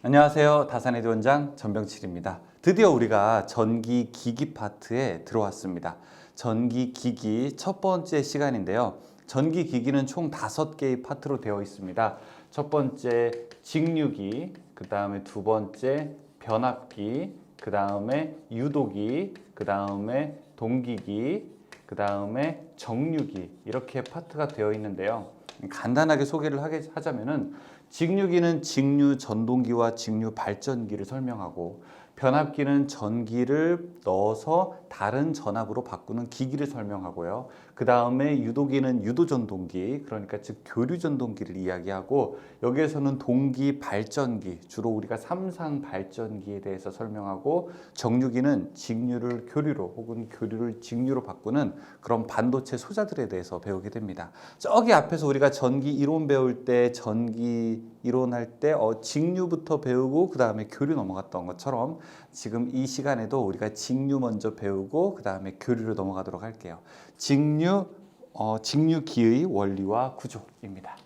안녕하세요. 다산에드 원장 전병칠입니다. 드디어 우리가 전기기기 파트에 들어왔습니다. 전기기기 첫 번째 시간인데요. 전기기기는 총 5개의 파트로 되어 있습니다. 첫 번째 직류기, 그 다음에 두 번째 변압기, 그 다음에 유도기, 그 다음에 동기기, 그 다음에 정류기, 이렇게 파트가 되어 있는데요. 간단하게 소개를 하자면은 직류기는 직류 전동기와 직류 발전기를 설명하고, 변압기는 전기를 넣어서 다른 전압으로 바꾸는 기기를 설명하고요. 그 다음에 유도기는 유도 전동기, 그러니까 즉 교류 전동기를 이야기하고, 여기에서는 동기 발전기, 주로 우리가 삼상 발전기에 대해서 설명하고, 정류기는 직류를 교류로 혹은 교류를 직류로 바꾸는 그런 반도체 소자들에 대해서 배우게 됩니다. 저기 앞에서 우리가 전기 이론 배울 때, 전기 이론 할 때 직류부터 배우고 그 다음에 교류 넘어갔던 것처럼, 지금 이 시간에도 우리가 직류 먼저 배우고 그 다음에 교류로 넘어가도록 할게요. 직류기의 원리와 구조입니다.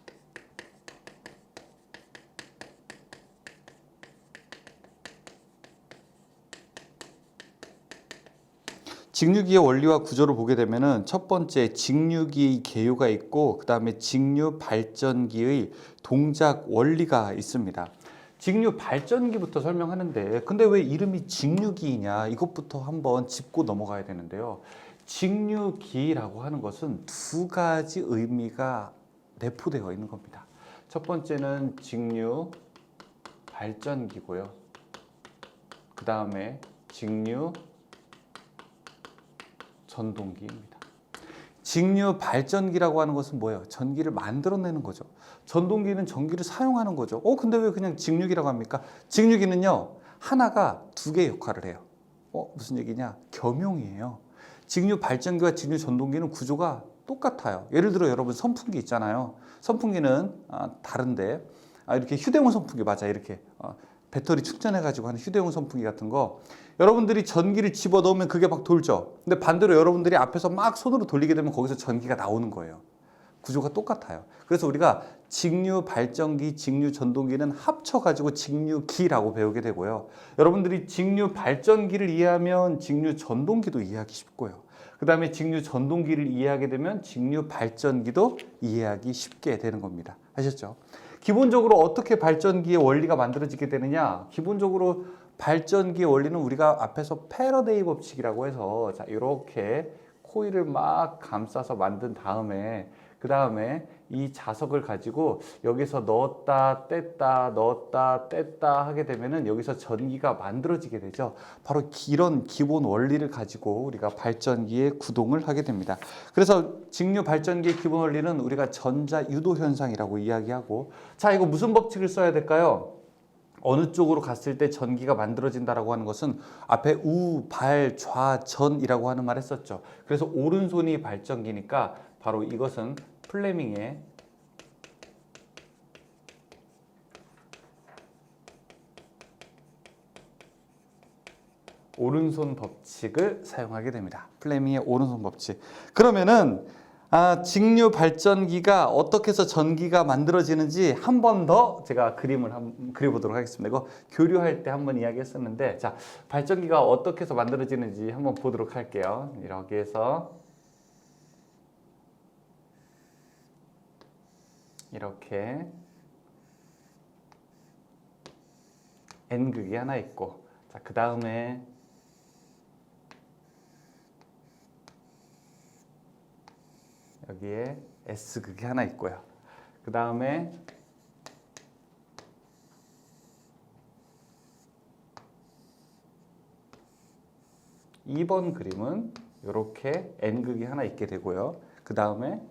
직류기의 원리와 구조를 보게 되면은, 첫 번째 직류기의 개요가 있고, 그 다음에 직류 발전기의 동작 원리가 있습니다. 직류 발전기부터 설명하는데, 근데 왜 이름이 직류기냐, 이것부터 한번 짚고 넘어가야 되는데요. 직류기라고 하는 것은 두 가지 의미가 내포되어 있는 겁니다. 첫 번째는 직류 발전기고요. 그 다음에 직류 전동기입니다. 직류 발전기라고 하는 것은 뭐예요? 전기를 만들어내는 거죠. 전동기는 전기를 사용하는 거죠. 근데 왜 그냥 직류기라고 합니까? 직류기는요, 하나가 두 개의 역할을 해요. 무슨 얘기냐? 겸용이에요. 직류 발전기와 직류 전동기는 구조가 똑같아요. 예를 들어 여러분 선풍기 있잖아요. 선풍기는 다른데, 이렇게 휴대용 선풍기, 맞아, 이렇게 배터리 충전해가지고 하는 휴대용 선풍기 같은 거, 여러분들이 전기를 집어넣으면 그게 막 돌죠. 근데 반대로 여러분들이 앞에서 막 손으로 돌리게 되면 거기서 전기가 나오는 거예요. 구조가 똑같아요. 그래서 우리가 직류 발전기, 직류 전동기는 합쳐가지고 직류기라고 배우게 되고요. 여러분들이 직류 발전기를 이해하면 직류 전동기도 이해하기 쉽고요. 그 다음에 직류 전동기를 이해하게 되면 직류 발전기도 이해하기 쉽게 되는 겁니다. 아셨죠? 기본적으로 어떻게 발전기의 원리가 만들어지게 되느냐? 기본적으로 발전기의 원리는 우리가 앞에서 패러데이 법칙이라고 해서, 자, 이렇게 코일을 막 감싸서 만든 다음에, 그 다음에 이 자석을 가지고 여기서 넣었다 뗐다 넣었다 뗐다 하게 되면은 여기서 전기가 만들어지게 되죠. 바로 이런 기본 원리를 가지고 우리가 발전기의 구동을 하게 됩니다. 그래서 직류 발전기의 기본 원리는 우리가 전자 유도 현상이라고 이야기하고, 자, 이거 무슨 법칙을 써야 될까요? 어느 쪽으로 갔을 때 전기가 만들어진다라고 하는 것은 앞에 우, 발, 좌, 전이라고 하는 말 했었죠. 그래서 오른손이 발전기니까 바로 이것은 플레밍의 오른손 법칙을 사용하게 됩니다. 플레밍의 오른손 법칙. 그러면은 직류 발전기가 어떻게 해서 전기가 만들어지는지 한 번 더 제가 그림을 한번 그려보도록 하겠습니다. 이거 교류할 때 한번 이야기했었는데, 자, 발전기가 어떻게 해서 만들어지는지 한번 보도록 할게요. 이렇게 해서 이렇게 N극이 하나 있고, 자, 그 다음에 여기에 S극이 하나 있고요. 그 다음에 이번 그림은 이렇게 N극이 하나 있게 되고요. 그 다음에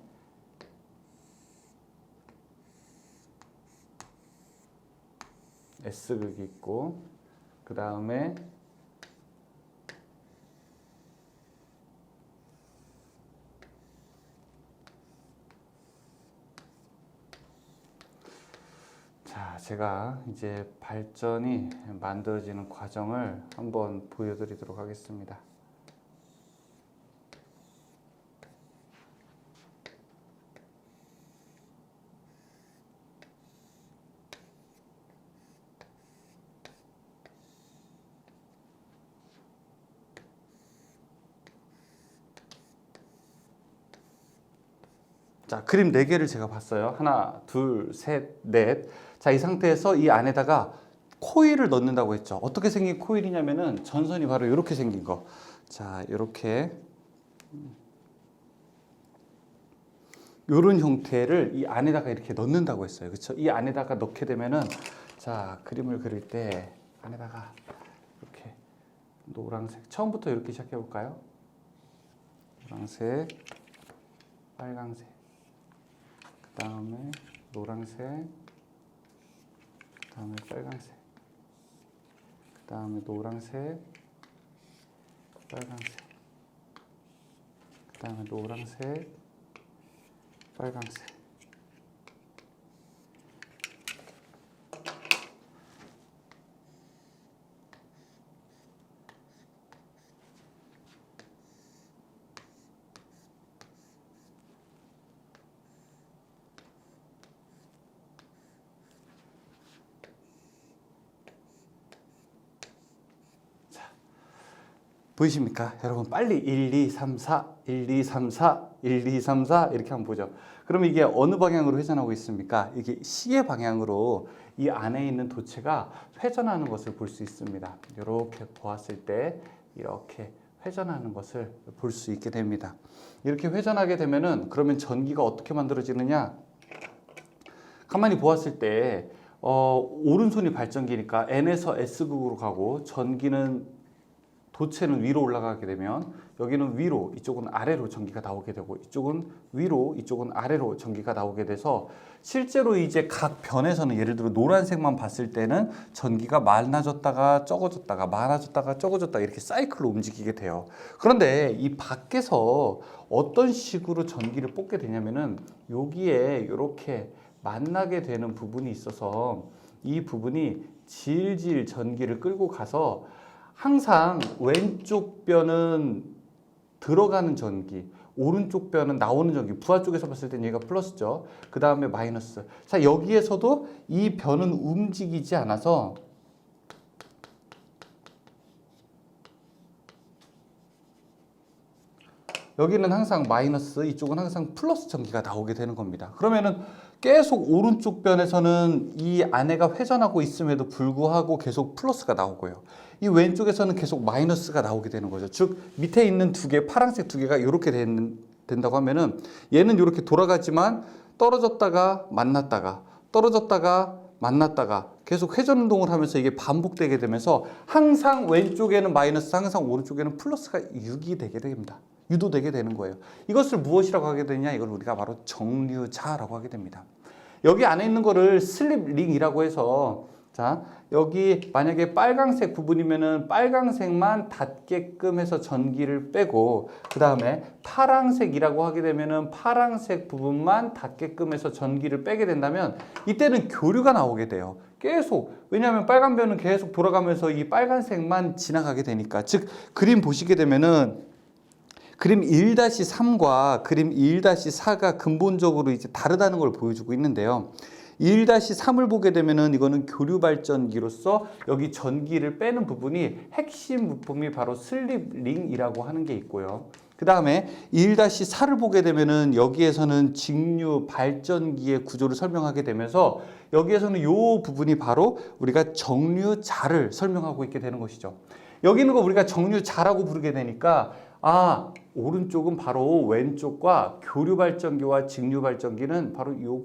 S극이 있고, 그 다음에 자, 제가 이제 발전이 만들어지는 과정을 한번 보여드리도록 하겠습니다. 자, 그림 4개를 제가 봤어요. 하나, 둘, 셋, 넷. 자, 이 상태에서 이 안에다가 코일을 넣는다고 했죠. 어떻게 생긴 코일이냐면은 전선이 바로 이렇게 생긴 거. 자, 이렇게 이런 형태를 이 안에다가 이렇게 넣는다고 했어요. 그렇죠? 이 안에다가 넣게 되면은 자, 그림을 그릴 때 안에다가 이렇게 노란색 처음부터 이렇게 시작해 볼까요? 노란색, 빨강색, 그 다음에 노란색, 그 다음에 빨강색, 그 다음에 노란색, 빨강색, 그 다음에 노란색, 빨강색. 보이십니까? 여러분 빨리 1, 2, 3, 4, 1, 2, 3, 4, 1, 2, 3, 4 이렇게 한번 보죠. 그러면 이게 어느 방향으로 회전하고 있습니까? 이게 시계 방향으로 이 안에 있는 도체가 회전하는 것을 볼 수 있습니다. 이렇게 보았을 때 이렇게 회전하는 것을 볼 수 있게 됩니다. 이렇게 회전하게 되면은 그러면 전기가 어떻게 만들어지느냐? 가만히 보았을 때 오른손이 발전기니까 N에서 S극으로 가고 전기는 도체는 위로 올라가게 되면 여기는 위로, 이쪽은 아래로 전기가 나오게 되고 이쪽은 위로, 이쪽은 아래로 전기가 나오게 돼서 실제로 이제 각 변에서는 예를 들어 노란색만 봤을 때는 전기가 많아졌다가 적어졌다가 많아졌다가 적어졌다가 이렇게 사이클로 움직이게 돼요. 그런데 이 밖에서 어떤 식으로 전기를 뽑게 되냐면은 여기에 이렇게 만나게 되는 부분이 있어서 이 부분이 질질 전기를 끌고 가서 항상 왼쪽 뼈는 들어가는 전기, 오른쪽 뼈는 나오는 전기. 부하 쪽에서 봤을 때는 얘가 플러스죠. 그 다음에 마이너스. 자, 여기에서도 이 뼈는 움직이지 않아서 여기는 항상 마이너스, 이쪽은 항상 플러스 전기가 나오게 되는 겁니다. 그러면은 계속 오른쪽 변에서는 이 안에가 회전하고 있음에도 불구하고 계속 플러스가 나오고요. 이 왼쪽에서는 계속 마이너스가 나오게 되는 거죠. 즉 밑에 있는 두 개, 파란색 두 개가 이렇게 된다고 하면은 얘는 이렇게 돌아가지만 떨어졌다가 만났다가 떨어졌다가 만났다가 계속 회전 운동을 하면서 이게 반복되게 되면서 항상 왼쪽에는 마이너스, 항상 오른쪽에는 플러스가 유기되게 됩니다. 유도되게 되는 거예요. 이것을 무엇이라고 하게 되냐? 이걸 우리가 바로 정류자라고 하게 됩니다. 여기 안에 있는 거를 슬립링이라고 해서 자, 여기 만약에 빨강색 부분이면은 빨강색만 닿게끔 해서 전기를 빼고 그 다음에 파랑색이라고 하게 되면은 파랑색 부분만 닿게끔 해서 전기를 빼게 된다면 이때는 교류가 나오게 돼요. 계속. 왜냐하면 빨간 변은 계속 돌아가면서 이 빨간색만 지나가게 되니까. 즉 그림 보시게 되면은 그림 1-3과 그림 1-4가 근본적으로 이제 다르다는 걸 보여주고 있는데요. 1-3을 보게 되면은 이거는 교류 발전기로서 여기 전기를 빼는 부분이 핵심 부품이 바로 슬립링이라고 하는 게 있고요. 그 다음에 1-4를 보게 되면은 여기에서는 직류 발전기의 구조를 설명하게 되면서 여기에서는 이 부분이 바로 우리가 정류자를 설명하고 있게 되는 것이죠. 여기 있는 거 우리가 정류자라고 부르게 되니까 오른쪽은 바로 왼쪽과 교류 발전기와 직류 발전기는 바로 요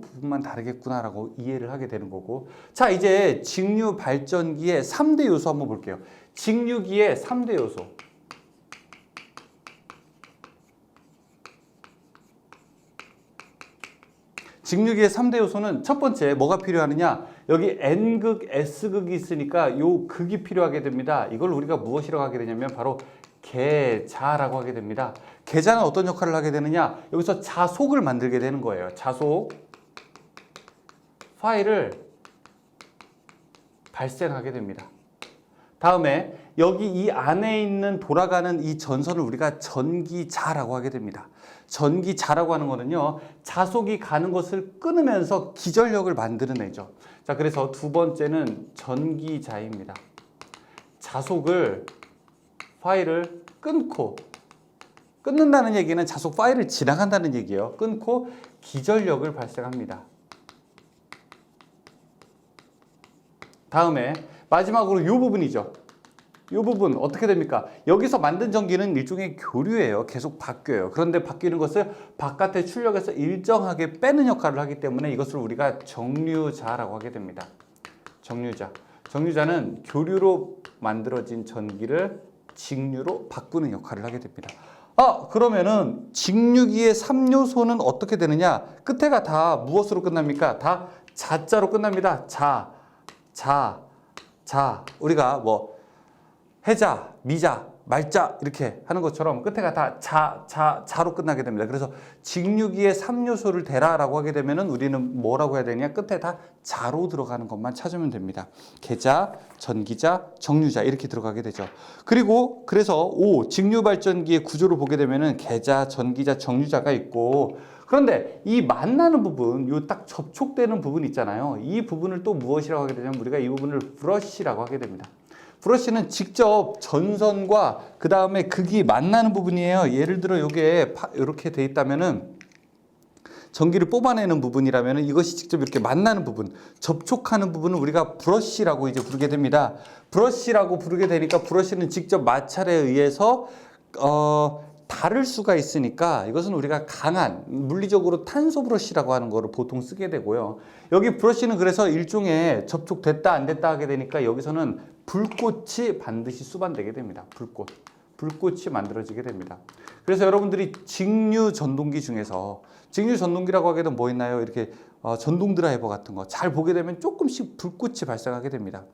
부분만 다르겠구나라고 이해를 하게 되는 거고. 자, 이제 직류 발전기의 3대 요소 한번 볼게요. 직류기의 3대 요소. 직류기의 3대 요소는 첫 번째 뭐가 필요하느냐? 여기 N극, S극이 있으니까 요 극이 필요하게 됩니다. 이걸 우리가 무엇이라고 하게 되냐면 바로 계자라고 하게 됩니다. 계자는 어떤 역할을 하게 되느냐? 여기서 자속을 만들게 되는 거예요. 자속 파일을 발생하게 됩니다. 다음에 여기 이 안에 있는 돌아가는 이 전선을 우리가 전기자라고 하게 됩니다. 전기자라고 하는 거는요, 자속이 가는 것을 끊으면서 기전력을 만들어내죠. 자, 그래서 두 번째는 전기자입니다. 자속을 파일을 끊고 끊는다는 얘기는 자속 파일을 지나간다는 얘기예요. 끊고 기전력을 발생합니다. 다음에 마지막으로 이 부분이죠. 이 부분 어떻게 됩니까? 여기서 만든 전기는 일종의 교류예요. 계속 바뀌어요. 그런데 바뀌는 것을 바깥에 출력해서 일정하게 빼는 역할을 하기 때문에 이것을 우리가 정류자라고 하게 됩니다. 정류자. 정류자는 교류로 만들어진 전기를 직류로 바꾸는 역할을 하게 됩니다. 그러면은 직류기의 3요소는 어떻게 되느냐? 끝에가 다 무엇으로 끝납니까? 다 자자로 끝납니다. 자. 우리가 뭐 해자, 미자, 말자 이렇게 하는 것처럼 끝에가 다 자로 끝나게 됩니다. 그래서 직류기의 3요소를 대라라고 하게 되면은 우리는 뭐라고 해야 되냐? 끝에 다 자로 들어가는 것만 찾으면 됩니다. 계자, 전기자, 정류자 이렇게 들어가게 되죠. 그리고 그래서 직류 발전기의 구조를 보게 되면은 계자, 전기자, 정류자가 있고 그런데 이 만나는 부분, 요 딱 접촉되는 부분 있잖아요. 이 부분을 또 무엇이라고 하게 되냐면 우리가 이 부분을 브러쉬라고 하게 됩니다. 브러쉬는 직접 전선과 그 다음에 극이 만나는 부분이에요. 예를 들어 이게 이렇게 돼 있다면은 전기를 뽑아내는 부분이라면은 이것이 직접 이렇게 만나는 부분, 접촉하는 부분은 우리가 브러쉬라고 이제 부르게 됩니다. 브러쉬라고 부르게 되니까 브러쉬는 직접 마찰에 의해서 다를 수가 있으니까 이것은 우리가 강한 물리적으로 탄소 브러쉬라고 하는 거를 보통 쓰게 되고요. 여기 브러쉬는 그래서 일종의 접촉됐다 안 됐다 하게 되니까 여기서는 불꽃이 반드시 수반되게 됩니다. 불꽃이 만들어지게 됩니다. 그래서 여러분들이 직류 전동기 중에서 직류 전동기라고 하게 되면 뭐 있나요? 이렇게 전동 드라이버 같은 거 잘 보게 되면 조금씩 불꽃이 발생하게 됩니다.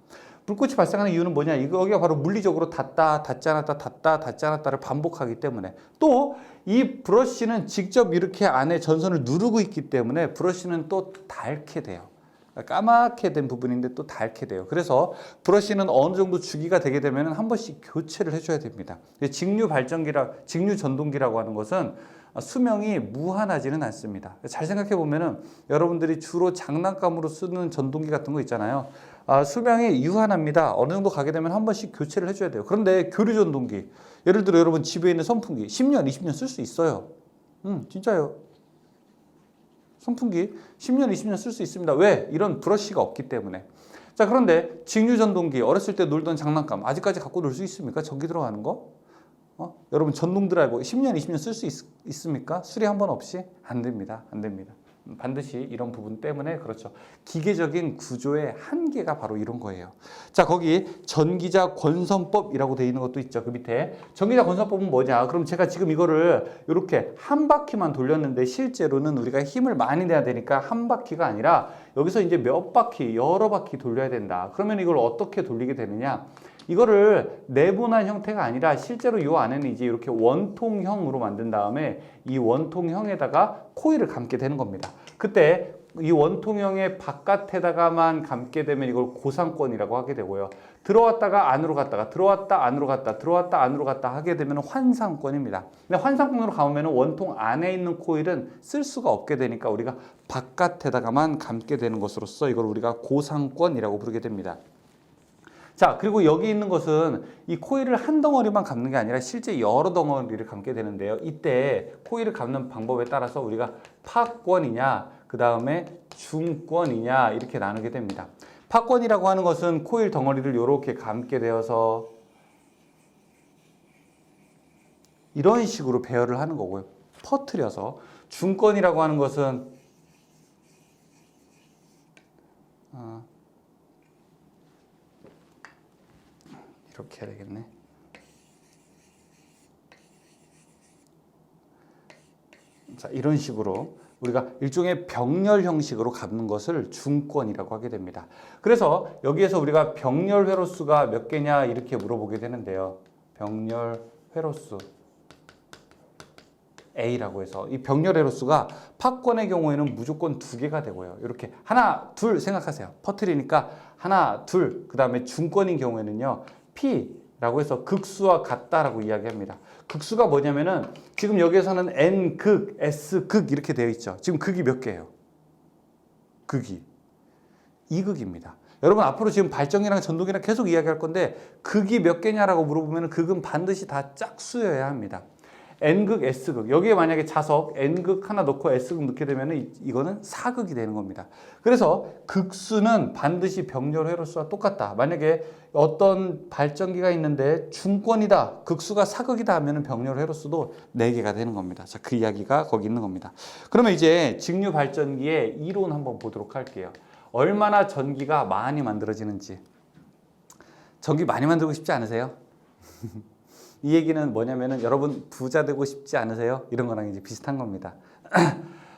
불꽃이 발생하는 이유는 뭐냐? 여기가 바로 물리적으로 닿다, 닿지 않았다, 닿다, 닿지 않았다를 반복하기 때문에 또 이 브러쉬는 직접 이렇게 안에 전선을 누르고 있기 때문에 브러쉬는 또 닳게 돼요. 까맣게 된 부분인데 또 닳게 돼요. 그래서 브러쉬는 어느 정도 주기가 되게 되면 한 번씩 교체를 해줘야 됩니다. 직류 전동기라고 하는 것은 수명이 무한하지는 않습니다. 잘 생각해 보면은 여러분들이 주로 장난감으로 쓰는 전동기 같은 거 있잖아요. 수명이 유한합니다. 어느 정도 가게 되면 한 번씩 교체를 해줘야 돼요. 그런데 교류 전동기, 예를 들어 여러분 집에 있는 선풍기 10년, 20년 쓸 수 있어요. 진짜요. 선풍기 10년, 20년 쓸 수 있습니다. 왜? 이런 브러쉬가 없기 때문에. 자, 그런데 직류 전동기, 어렸을 때 놀던 장난감 아직까지 갖고 놀 수 있습니까? 전기 들어가는 거? 여러분 전동 드라이버 10년, 20년 쓸 수 있습니까? 수리 한 번 없이? 안 됩니다. 안 됩니다. 반드시 이런 부분 때문에 그렇죠. 기계적인 구조의 한계가 바로 이런 거예요. 자, 거기 전기자 권선법이라고 되어 있는 것도 있죠. 그 밑에 전기자 권선법은 뭐냐? 그럼 제가 지금 이거를 이렇게 한 바퀴만 돌렸는데 실제로는 우리가 힘을 많이 내야 되니까 한 바퀴가 아니라 여기서 이제 몇 바퀴, 여러 바퀴 돌려야 된다. 그러면 이걸 어떻게 돌리게 되느냐? 이거를 네모난 형태가 아니라 실제로 이 안에는 이제 이렇게 원통형으로 만든 다음에 이 원통형에다가 코일을 감게 되는 겁니다. 그때 이 원통형의 바깥에다가만 감게 되면 이걸 고상권이라고 하게 되고요. 들어왔다가 안으로 갔다가 들어왔다 안으로 갔다 들어왔다 안으로 갔다 하게 되면 환상권입니다. 근데 환상권으로 가면 원통 안에 있는 코일은 쓸 수가 없게 되니까 우리가 바깥에다가만 감게 되는 것으로서 이걸 우리가 고상권이라고 부르게 됩니다. 자, 그리고 여기 있는 것은 이 코일을 한 덩어리만 감는 게 아니라 실제 여러 덩어리를 감게 되는데요. 이때 코일을 감는 방법에 따라서 우리가 파권이냐, 그 다음에 중권이냐 이렇게 나누게 됩니다. 파권이라고 하는 것은 코일 덩어리를 이렇게 감게 되어서 이런 식으로 배열을 하는 거고요. 퍼뜨려서. 중권이라고 하는 것은 이렇게 해야 되겠네. 자, 이런 식으로 우리가 일종의 병렬 형식으로 감는 것을 중권이라고 하게 됩니다. 그래서 여기에서 우리가 병렬 회로수가 몇 개냐 이렇게 물어보게 되는데요. 병렬 회로수 A라고 해서 이 병렬 회로수가 파권의 경우에는 무조건 2개가 되고요. 이렇게 하나, 둘 생각하세요. 퍼뜨리니까 하나, 둘. 그 다음에 중권인 경우에는요. P라고 해서 극수와 같다라고 이야기합니다. 극수가 뭐냐면은 지금 여기에서는 N극, S극 이렇게 되어 있죠. 지금 극이 몇 개예요? 극이 2극입니다. 여러분 앞으로 지금 발전기랑 전동기랑 계속 이야기할 건데 극이 몇 개냐라고 물어보면 극은 반드시 다 짝수여야 합니다. N극, S극. 여기에 만약에 자석 N극 하나 넣고 S극 넣게 되면 이거는 사극이 되는 겁니다. 그래서 극수는 반드시 병렬 회로수와 똑같다. 만약에 어떤 발전기가 있는데 중권이다, 극수가 사극이다 하면 병렬 회로수도 4개가 되는 겁니다. 자, 그 이야기가 거기 있는 겁니다. 그러면 이제 직류 발전기의 이론 한번 보도록 할게요. 얼마나 전기가 많이 만들어지는지. 전기 많이 만들고 싶지 않으세요? 이 얘기는 뭐냐면은 여러분 부자 되고 싶지 않으세요? 이런 거랑 이제 비슷한 겁니다.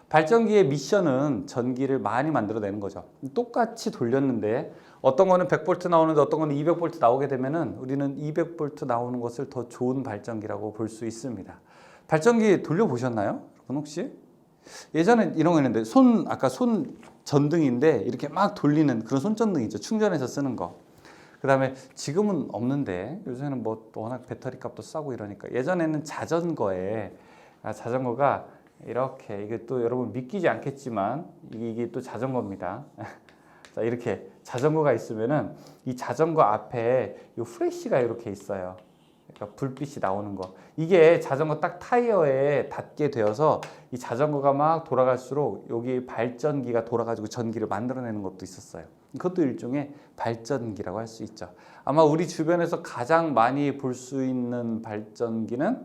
발전기의 미션은 전기를 많이 만들어내는 거죠. 똑같이 돌렸는데 어떤 거는 100V 나오는데 어떤 거는 200V 나오게 되면은 우리는 200V 나오는 것을 더 좋은 발전기라고 볼 수 있습니다. 발전기 돌려보셨나요? 여러분 혹시? 예전에 이런 거 있는데 아까 손 전등인데 이렇게 막 돌리는 그런 손전등 있죠. 충전해서 쓰는 거. 그 다음에 지금은 없는데 요새는 뭐 워낙 배터리 값도 싸고 이러니까 예전에는 자전거가 이렇게 이게 또 여러분 믿기지 않겠지만 이게 또 자전거입니다. 자, 이렇게 자전거가 있으면은 이 자전거 앞에 요 프레쉬가 이렇게 있어요. 그러니까 불빛이 나오는 거. 이게 자전거 딱 타이어에 닿게 되어서 이 자전거가 막 돌아갈수록 여기 발전기가 돌아가지고 전기를 만들어내는 것도 있었어요. 그것도 일종의 발전기라고 할 수 있죠. 아마 우리 주변에서 가장 많이 볼 수 있는 발전기는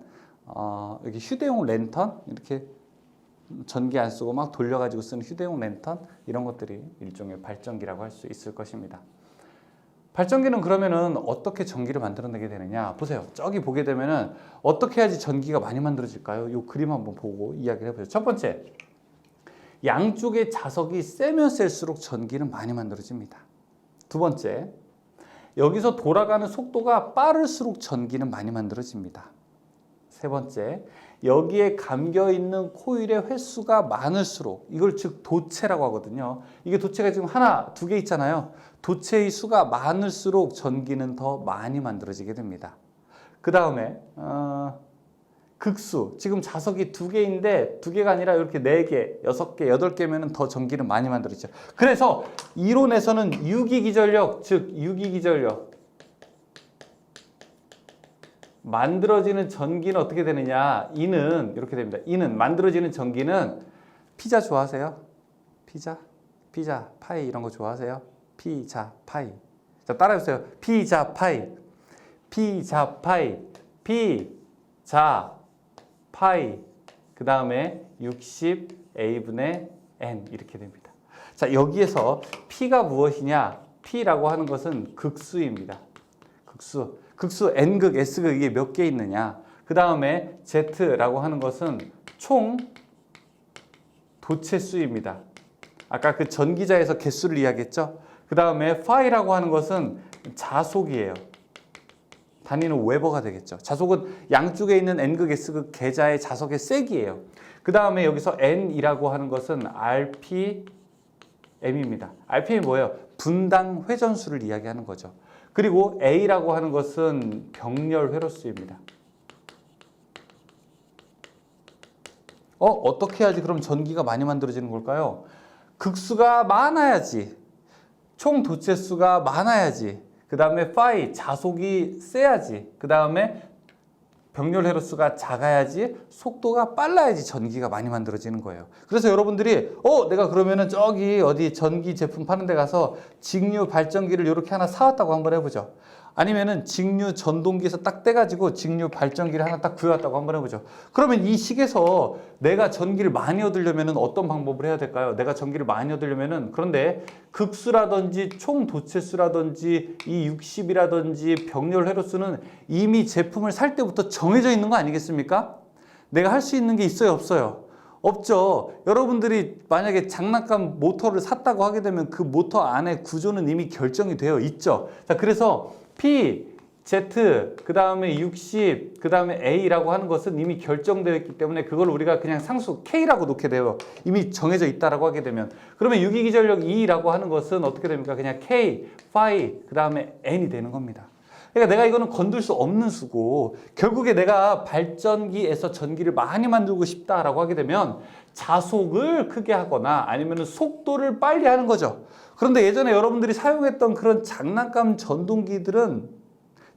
여기 휴대용 랜턴 이렇게 전기 안 쓰고 막 돌려가지고 쓰는 휴대용 랜턴 이런 것들이 일종의 발전기라고 할 수 있을 것입니다. 발전기는 그러면은 어떻게 전기를 만들어내게 되느냐 보세요. 저기 보게 되면은 어떻게 해야지 전기가 많이 만들어질까요? 이 그림 한번 보고 이야기를 해보죠. 첫 번째, 양쪽의 자석이 세면 셀수록 전기는 많이 만들어집니다. 두 번째, 여기서 돌아가는 속도가 빠를수록 전기는 많이 만들어집니다. 세 번째, 여기에 감겨있는 코일의 횟수가 많을수록 이걸 즉 도체라고 하거든요. 이게 도체가 지금 하나, 2개 있잖아요. 도체의 수가 많을수록 전기는 더 많이 만들어지게 됩니다. 그 다음에 극수, 지금 자석이 2개인데 2개가 아니라 이렇게 4개, 6개, 8개면 더 전기는 많이 만들어지죠. 그래서 이론에서는 유기기전력, 즉 유기기전력 만들어지는 전기는 어떻게 되느냐? 이는 이렇게 됩니다. 이는 만들어지는 전기는 피자 좋아하세요? 피자, 파이 이런 거 좋아하세요? 피자, 파이. 자, 따라해보세요. 피자, 파이. 그 다음에 60A분의 N 이렇게 됩니다. 자, 여기에서 P가 무엇이냐? P라고 하는 것은 극수입니다. 극수 N극, S극 이게 몇 개 있느냐? 그 다음에 Z라고 하는 것은 총 도체수입니다. 아까 그 전기자에서 개수를 이야기했죠? 그 다음에 파이라고 하는 것은 자속이에요. 단위는 웨버가 되겠죠. 자속은 양쪽에 있는 N극, S극 계자의 자석의 세기예요. 그 다음에 여기서 N이라고 하는 것은 RPM입니다. RPM이 뭐예요? 분당 회전수를 이야기하는 거죠. 그리고 A라고 하는 것은 병렬 회로수입니다. 어떻게 해야지 그럼 전기가 많이 만들어지는 걸까요? 극수가 많아야지. 총 도체수가 많아야지. 그 다음에 파이, 자속이 세야지. 그 다음에 병렬 회로수가 작아야지, 속도가 빨라야지 전기가 많이 만들어지는 거예요. 그래서 여러분들이 내가 그러면은 저기 어디 전기 제품 파는 데 가서 직류 발전기를 이렇게 하나 사왔다고 한번 해보죠. 아니면은 직류 전동기에서 딱 떼가지고 직류 발전기를 하나 딱 구해왔다고 한번 해보죠. 그러면 이 식에서 내가 전기를 많이 얻으려면은 어떤 방법을 해야 될까요? 내가 전기를 많이 얻으려면은 그런데 극수라든지 총 도체수라든지 이 60이라든지 병렬 회로수는 이미 제품을 살 때부터 정해져 있는 거 아니겠습니까? 내가 할 수 있는 게 있어요, 없어요? 없죠. 여러분들이 만약에 장난감 모터를 샀다고 하게 되면 그 모터 안에 구조는 이미 결정이 되어 있죠. 자, 그래서 P, Z, 그 다음에 60, 그 다음에 A라고 하는 것은 이미 결정되어 있기 때문에 그걸 우리가 그냥 상수 K라고 놓게 돼요. 이미 정해져 있다라고 하게 되면. 그러면 유기기전력 E라고 하는 것은 어떻게 됩니까? 그냥 K, phi, 그 다음에 N이 되는 겁니다. 그러니까 내가 이거는 건들 수 없는 수고, 결국에 내가 발전기에서 전기를 많이 만들고 싶다라고 하게 되면 자속을 크게 하거나 아니면 속도를 빨리 하는 거죠. 그런데 예전에 여러분들이 사용했던 그런 장난감 전동기들은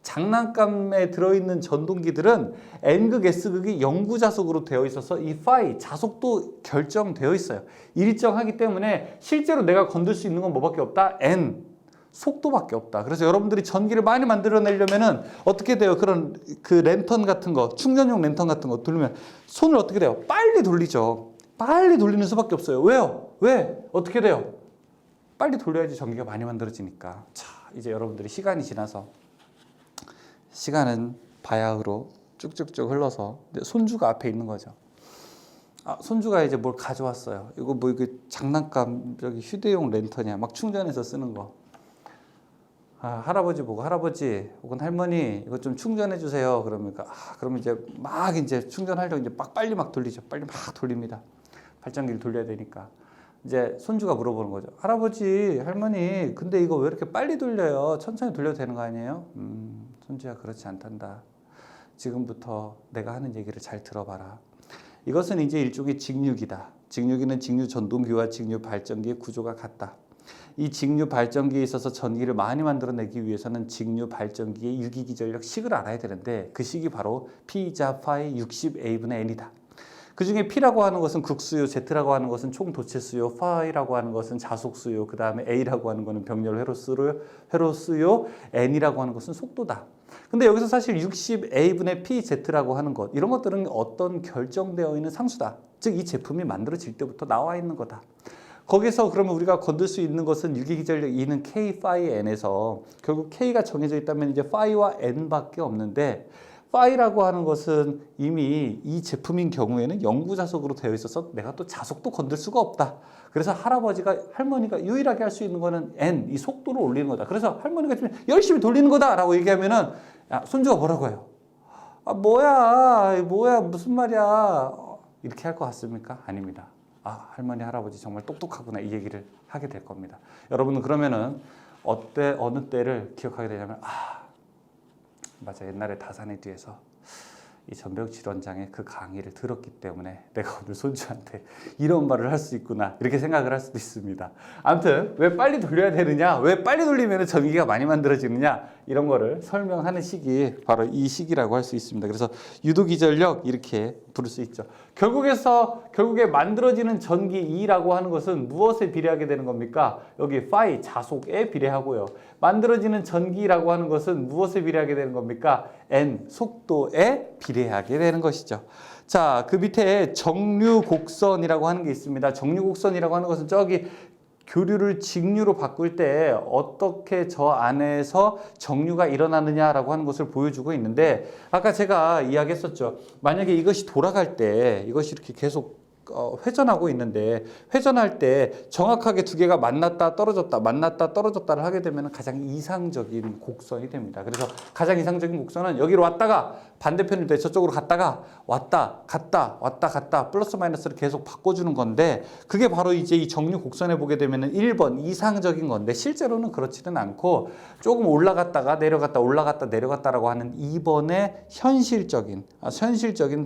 장난감에 들어있는 전동기들은 N극, S극이 영구자속으로 되어 있어서 이 파이, 자속도 결정되어 있어요. 일정하기 때문에 실제로 내가 건들 수 있는 건 뭐밖에 없다? N, 속도밖에 없다. 그래서 여러분들이 전기를 많이 만들어내려면은 어떻게 돼요? 그런 그 랜턴 같은 거, 충전용 랜턴 같은 거 돌리면 손을 어떻게 돼요? 빨리 돌리죠. 빨리 돌리는 수밖에 없어요. 왜요? 왜? 어떻게 돼요? 빨리 돌려야지 전기가 많이 만들어지니까. 자, 이제 여러분들이 시간이 지나서 시간은 바야흐로 쭉쭉쭉 흘러서 손주가 앞에 있는 거죠. 손주가 이제 뭘 가져왔어요. 이거 뭐 이게 장난감 저기 휴대용 랜턴이야. 막 충전해서 쓰는 거. 할아버지 보고 할아버지 혹은 할머니 이거 좀 충전해 주세요. 그러니까 그러면 이제 막 이제 충전하려고 이제 빨리 막 돌리죠. 빨리 막 돌립니다. 발전기를 돌려야 되니까. 이제 손주가 물어보는 거죠. 할아버지, 할머니, 근데 이거 왜 이렇게 빨리 돌려요? 천천히 돌려도 되는 거 아니에요? 손주야, 그렇지 않단다. 지금부터 내가 하는 얘기를 잘 들어봐라. 이것은 이제 일종의 직류기다. 직류기는 직류 전동기와 직류 발전기의 구조가 같다. 이 직류 발전기에 있어서 전기를 많이 만들어내기 위해서는 직류 발전기의 유기기전력 식을 알아야 되는데 그 식이 바로 P자 파이 60A분의 N이다. 그 중에 P라고 하는 것은 극수요, Z라고 하는 것은 총도체수요, 파이라고 하는 것은 자속수요, 그 다음에 A라고 하는 것은 병렬 회로수요, N이라고 하는 것은 속도다. 근데 여기서 사실 60A분의 PZ라고 하는 것, 이런 것들은 어떤 결정되어 있는 상수다. 즉 이 제품이 만들어질 때부터 나와 있는 거다. 거기서 그러면 우리가 건들 수 있는 것은 유기기전력 E는 K, 파이, N에서 결국 K가 정해져 있다면 이제 파이와 N밖에 없는데 파이라고 하는 것은 이미 이 제품인 경우에는 영구자속으로 되어 있어서 내가 또 자속도 건들 수가 없다. 그래서 할머니가 유일하게 할 수 있는 거는 N, 이 속도를 올리는 거다. 그래서 할머니가 좀 열심히 돌리는 거다 라고 얘기하면은 손주가 뭐라고 해요? 뭐야 무슨 말이야 이렇게 할 것 같습니까? 아닙니다. 할머니 할아버지 정말 똑똑하구나 이 얘기를 하게 될 겁니다. 여러분은 그러면은 어느 때를 기억하게 되냐면 맞아, 옛날에 다산의 뒤에서 이 전병질원장의 그 강의를 들었기 때문에 내가 오늘 손주한테 이런 말을 할 수 있구나 이렇게 생각을 할 수도 있습니다. 아무튼 왜 빨리 돌려야 되느냐, 왜 빨리 돌리면 전기가 많이 만들어지느냐 이런 거를 설명하는 시기 바로 이 시기라고 할 수 있습니다. 그래서 유도기전력 이렇게 부를 수 있죠. 결국에 만들어지는 전기 E라고 하는 것은 무엇에 비례하게 되는 겁니까? 여기 파이 자속에 비례하고요. 만들어지는 전기라고 하는 것은 무엇에 비례하게 되는 겁니까? N 속도에 비례하게 되는 것이죠. 자, 그 밑에 정류곡선이라고 하는 게 있습니다. 정류곡선이라고 하는 것은 저기 교류를 직류로 바꿀 때 어떻게 저 안에서 정류가 일어나느냐라고 하는 것을 보여주고 있는데 아까 제가 이야기했었죠. 만약에 이것이 돌아갈 때 이것이 이렇게 계속 회전하고 있는데 회전할 때 정확하게 두 개가 만났다 떨어졌다를 하게 되면 가장 이상적인 곡선이 됩니다. 그래서 가장 이상적인 곡선은 여기로 왔다가 반대편일 때 저쪽으로 갔다가 왔다 갔다 플러스 마이너스를 계속 바꿔주는 건데 그게 바로 이제 이 정류 곡선에 보게 되면 1번 이상적인 건데 실제로는 그렇지는 않고 조금 올라갔다가 내려갔다라고 하는 2번의 현실적인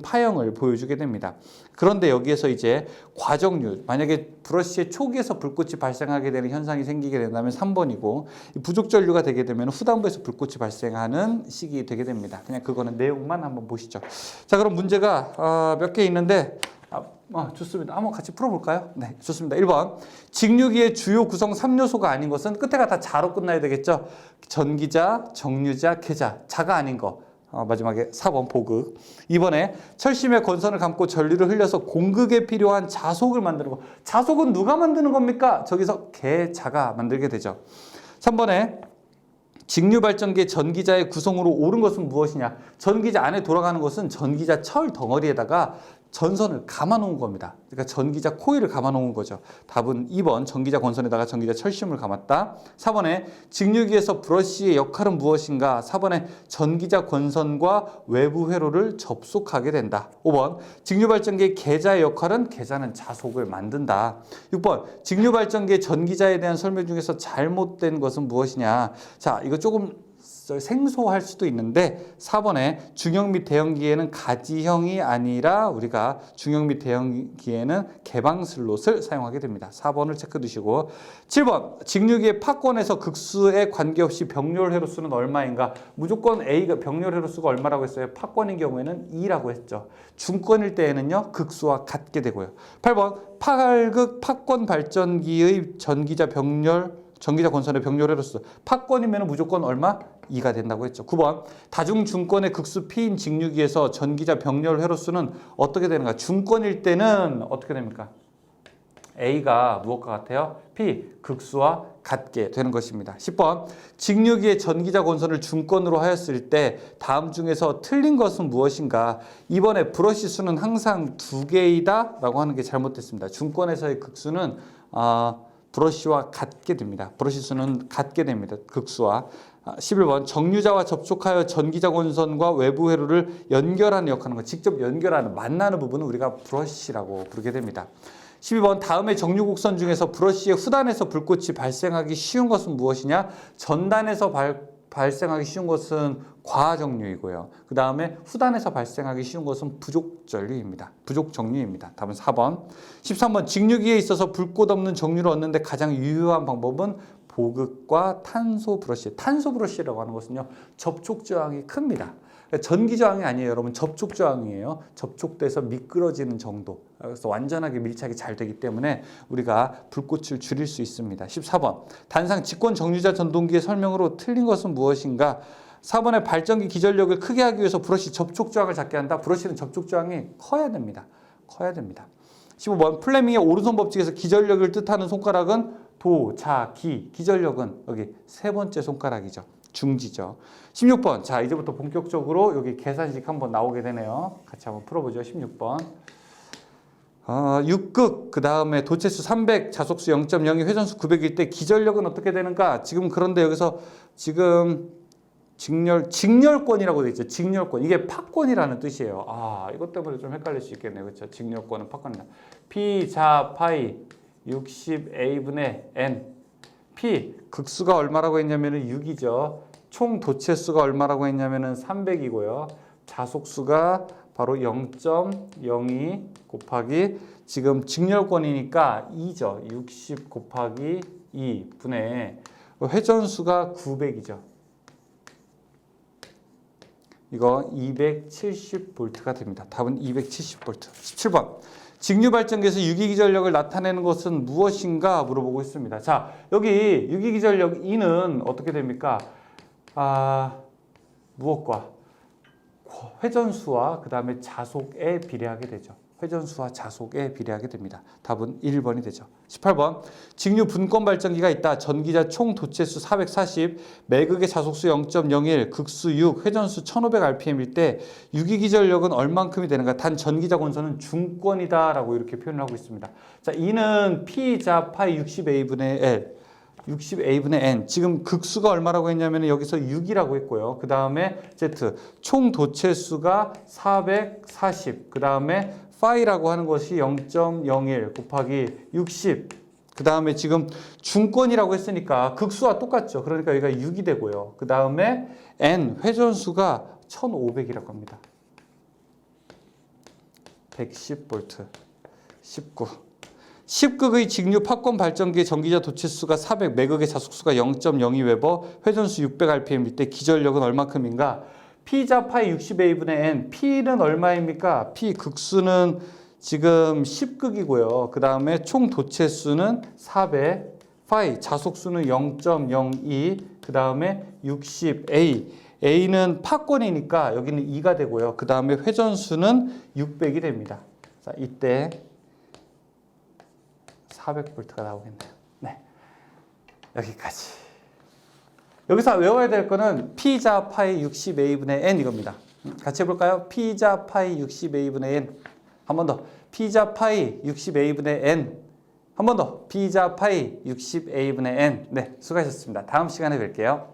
파형을 보여주게 됩니다. 그런데 여기에서 이제 과정률, 만약에 브러쉬의 초기에서 불꽃이 발생하게 되는 현상이 생기게 된다면 3번이고 부족전류가 되게 되면 후단부에서 불꽃이 발생하는 시기 되게 됩니다. 그냥 그거는 내용만 한번 보시죠. 자, 그럼 문제가 몇 개 있는데 좋습니다. 한번 같이 풀어볼까요? 네, 좋습니다. 1번 직류기의 주요 구성 3요소가 아닌 것은 끝에가 다 자로 끝나야 되겠죠. 전기자, 정류자, 계자, 자가 아닌 거. 마지막에 4번 보극. 2번에 철심의 건선을 감고 전류를 흘려서 공극에 필요한 자속을 만드는 거. 자속은 누가 만드는 겁니까? 저기서 계자가 만들게 되죠. 3번에 직류발전기의 전기자의 구성으로 옳은 것은 무엇이냐? 전기자 안에 돌아가는 것은 전기자 철 덩어리에다가 전선을 감아놓은 겁니다. 그러니까 전기자 코일을 감아놓은 거죠. 답은 2번 전기자 건선에다가 전기자 철심을 감았다. 4번에 직류기에서 브러쉬의 역할은 무엇인가? 4번에 전기자 건선과 외부 회로를 접속하게 된다. 5번 직류발전기의 계자의 역할은 계자는 자속을 만든다. 6번 직류발전기의 전기자에 대한 설명 중에서 잘못된 것은 무엇이냐? 자, 이거 조금 생소할 수도 있는데 4번에 중형 및 대형기에는 가지형이 아니라 우리가 중형 및 대형기에는 개방 슬롯을 사용하게 됩니다. 4번을 체크 두시고 7번 직류기의 팝권에서 극수에 관계없이 병렬 회로수는 얼마인가? 무조건 A가 병렬 회로수가 얼마라고 했어요? 팝권인 경우에는 2라고 했죠. 중권일 때에는요 극수와 같게 되고요. 8번 파극 팝권 발전기의 전기자 권선의 병렬 회로수 팝권이면 무조건 얼마? 2가 된다고 했죠. 9번 다중 중권의 극수 P인 직류기에서 전기자 병렬 회로수는 어떻게 되는가? 중권일 때는 어떻게 됩니까? A가 무엇과 같아요? P 극수와 같게 되는 것입니다. 10번 직류기의 전기자 권선을 중권으로 하였을 때 다음 중에서 틀린 것은 무엇인가? 2번에 브러시 수는 항상 2개이다 라고 하는 게 잘못됐습니다. 중권에서의 극수는 브러쉬와 같게 됩니다. 브러쉬 수는 같게 됩니다. 극수와. 11번 정류자와 접촉하여 전기자 권선과 외부 회로를 연결하는 역할하는 것, 직접 연결하는 만나는 부분은 우리가 브러쉬라고 부르게 됩니다. 12번 다음의 정류 곡선 중에서 브러쉬의 후단에서 불꽃이 발생하기 쉬운 것은 무엇이냐? 전단에서 발생하기 쉬운 것은 과정류이고요. 그 다음에 후단에서 발생하기 쉬운 것은 부족전류입니다. 부족정류입니다. 답은 4번. 13번 직류기에 있어서 불꽃 없는 정류를 얻는데 가장 유효한 방법은 보극과 탄소 브러쉬. 탄소 브러쉬라고 하는 것은요. 접촉 저항이 큽니다. 전기 저항이 아니에요, 여러분. 접촉 저항이에요. 접촉돼서 미끄러지는 정도. 그래서 완전하게 밀착이 잘 되기 때문에 우리가 불꽃을 줄일 수 있습니다. 14번. 단상 직권 정류자 전동기의 설명으로 틀린 것은 무엇인가? 4번에 발전기 기전력을 크게 하기 위해서 브러쉬 접촉 저항을 작게 한다. 브러쉬는 접촉 저항이 커야 됩니다. 커야 됩니다. 15번. 플레밍의 오른손 법칙에서 기전력을 뜻하는 손가락은 도, 자, 기. 기전력은 여기 세 번째 손가락이죠. 중지죠. 16번. 자, 이제부터 본격적으로 여기 계산식 한번 나오게 되네요. 같이 한번 풀어보죠. 16번. 6극, 그 다음에 도체수 300, 자속수 0.02, 회전수 900일 때 기전력은 어떻게 되는가? 지금 그런데 여기서 지금 직렬권이라고 돼 있죠. 직렬권. 이게 팝권이라는 뜻이에요. 이것 때문에 좀 헷갈릴 수 있겠네요. 그렇죠? 직렬권은 팝권이다. P 자 파이 60A분의 N. P 극수가 얼마라고 했냐면은 6이죠. 총 도체수가 얼마라고 했냐면은 300이고요. 자속수가 바로 0.02 곱하기 지금 직렬권이니까 2죠. 60 곱하기 2분의 회전수가 900이죠. 이거 270V가 됩니다. 답은 270V. 17번. 직류발전기에서 유기기전력을 나타내는 것은 무엇인가 물어보고 있습니다. 자, 여기 유기기전력 E는 어떻게 됩니까? 무엇과? 회전수와 그 다음에 자속에 비례하게 되죠. 회전수와 자속에 비례하게 됩니다. 답은 1번이 되죠. 18번. 직류 분권 발전기가 있다. 전기자 총 도체수 440, 매극의 자속수 0.01, 극수 6, 회전수 1500rpm일 때 유기기전력은 얼만큼이 되는가? 단 전기자 권선은 중권이다 라고 이렇게 표현을 하고 있습니다. 자, 이는 P 자 파이 60A분의 L 60A분의 N. 지금 극수가 얼마라고 했냐면 여기서 6이라고 했고요. 그 다음에 Z. 총 도체수가 440. 그 다음에 파이라고 하는 것이 0.01 곱하기 60. 그 다음에 지금 중권이라고 했으니까 극수와 똑같죠. 그러니까 여기가 6이 되고요. 그 다음에 N. 회전수가 1500이라고 합니다. 110V. 19. 10극의 직류 팝권 발전기의 전기자 도체수가 400, 매극의 자속수가 0.02웨버, 회전수 600rpm일 때 기전력은 얼마큼인가? P자 파이 60A분의 N. P는 얼마입니까? P 극수는 지금 10극이고요. 그 다음에 총 도체수는 400, 파이 자속수는 0.02, 그 다음에 60A. A는 팝권이니까 여기는 2가 되고요. 그 다음에 회전수는 600이 됩니다. 자, 이때 400V가 나오겠네요. 네, 여기까지. 여기서 외워야 될 거는 P자 파이 60A분의 N 이겁니다. 같이 해볼까요? P자 파이 60A분의 N. 한 번 더. P자 파이 60A분의 N. 한 번 더. P자 파이 60A분의 N. 네, 수고하셨습니다. 다음 시간에 뵐게요.